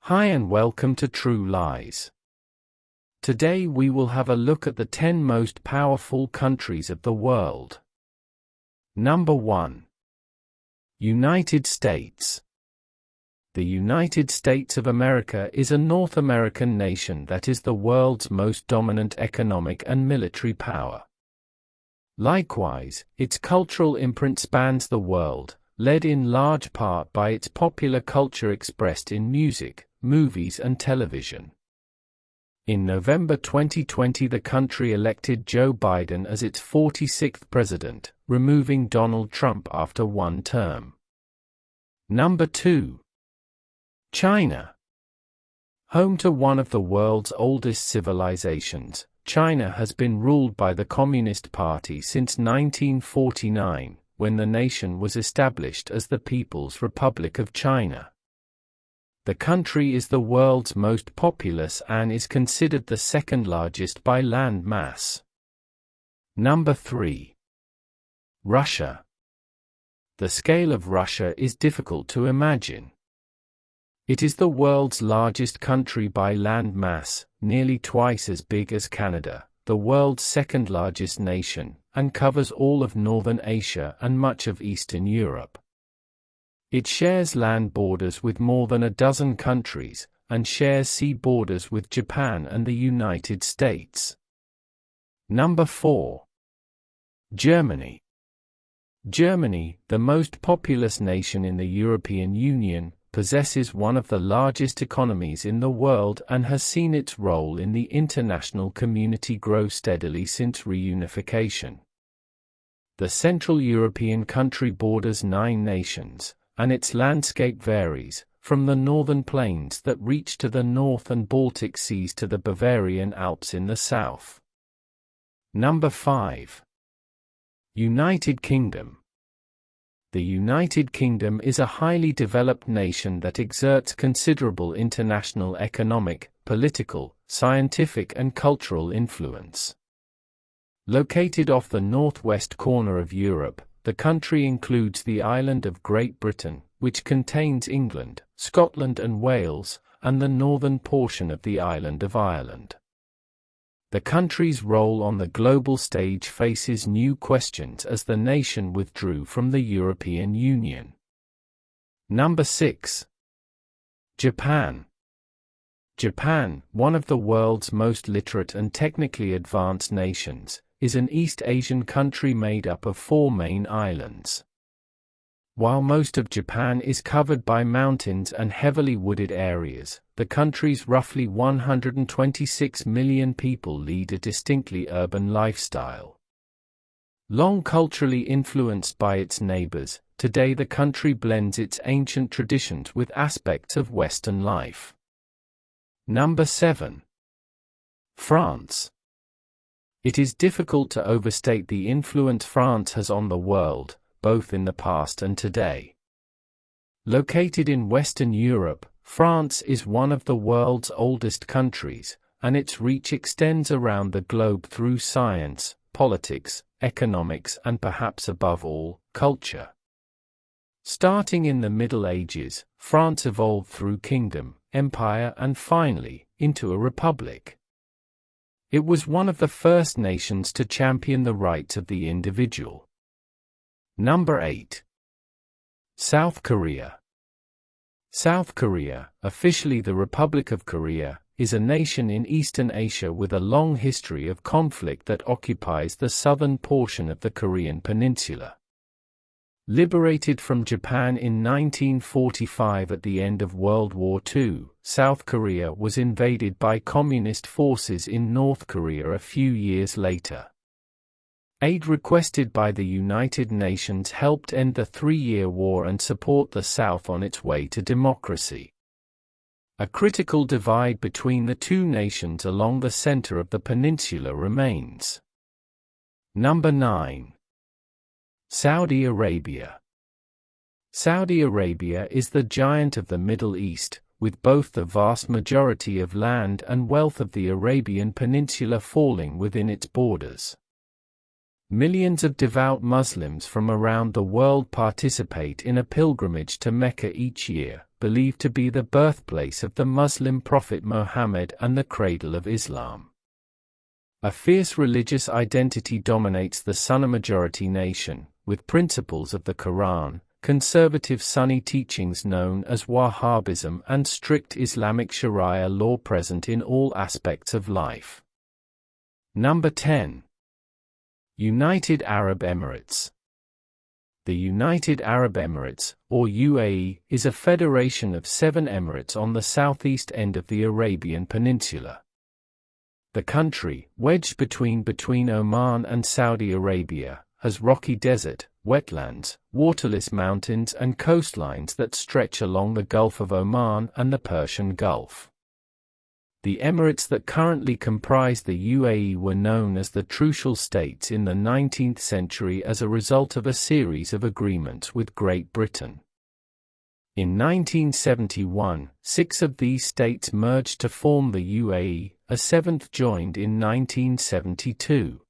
Hi and welcome to True Lies. Today we will have a look at the 10 most powerful countries of the world. Number 1. United States. The United States of America is a North American nation that is the world's most dominant economic and military power. Likewise, its cultural imprint spans the world, led in large part by its popular culture expressed in music, movies and television. In November 2020, the country elected Joe Biden as its 46th president, removing Donald Trump after one term. Number 2. China. Home to one of the world's oldest civilizations, China has been ruled by the Communist Party since 1949, when the nation was established as the People's Republic of China. The country is the world's most populous and is considered the second largest by land mass. Number 3. Russia. The scale of Russia is difficult to imagine. It is the world's largest country by land mass, nearly twice as big as Canada, the world's second largest nation, and covers all of Northern Asia and much of Eastern Europe. It shares land borders with more than a dozen countries, and shares sea borders with Japan and the United States. Number 4. Germany. Germany, the most populous nation in the European Union, possesses one of the largest economies in the world and has seen its role in the international community grow steadily since reunification. The Central European country borders 9 nations, and its landscape varies, from the northern plains that reach to the North and Baltic Seas to the Bavarian Alps in the south. Number 5. United Kingdom. The United Kingdom is a highly developed nation that exerts considerable international economic, political, scientific and cultural influence. Located off the northwest corner of Europe, the country includes the island of Great Britain, which contains England, Scotland and Wales, and the northern portion of the island of Ireland. The country's role on the global stage faces new questions as the nation withdrew from the European Union. Number 6. Japan. Japan, one of the world's most literate and technically advanced nations, is an East Asian country made up of 4 main islands. While most of Japan is covered by mountains and heavily wooded areas, the country's roughly 126 million people lead a distinctly urban lifestyle. Long culturally influenced by its neighbors, today the country blends its ancient traditions with aspects of Western life. Number 7. France. It is difficult to overstate the influence France has on the world, both in the past and today. Located in Western Europe, France is one of the world's oldest countries, and its reach extends around the globe through science, politics, economics and perhaps above all, culture. Starting in the Middle Ages, France evolved through kingdom, empire and finally, into a republic. It was one of the first nations to champion the rights of the individual. Number 8. South Korea. South Korea, officially the Republic of Korea, is a nation in Eastern Asia with a long history of conflict that occupies the southern portion of the Korean peninsula. Liberated from Japan in 1945 at the end of World War II, South Korea was invaded by communist forces in North Korea a few years later. Aid requested by the United Nations helped end the 3-year war and support the South on its way to democracy. A critical divide between the two nations along the center of the peninsula remains. Number 9. Saudi Arabia. Saudi Arabia is the giant of the Middle East, with both the vast majority of land and wealth of the Arabian Peninsula falling within its borders. Millions of devout Muslims from around the world participate in a pilgrimage to Mecca each year, believed to be the birthplace of the Muslim prophet Muhammad and the cradle of Islam. A fierce religious identity dominates the Sunni-majority nation, with principles of the Quran, conservative Sunni teachings known as Wahhabism, and strict Islamic Sharia law present in all aspects of life. Number 10. United Arab Emirates. The United Arab Emirates, or UAE, is a federation of 7 emirates on the southeast end of the Arabian Peninsula. The country, wedged between Oman and Saudi Arabia, has rocky desert, wetlands, waterless mountains and coastlines that stretch along the Gulf of Oman and the Persian Gulf. The emirates that currently comprise the UAE were known as the Trucial States in the 19th century as a result of a series of agreements with Great Britain. In 1971, 6 of these states merged to form the UAE, a 7th joined in 1972.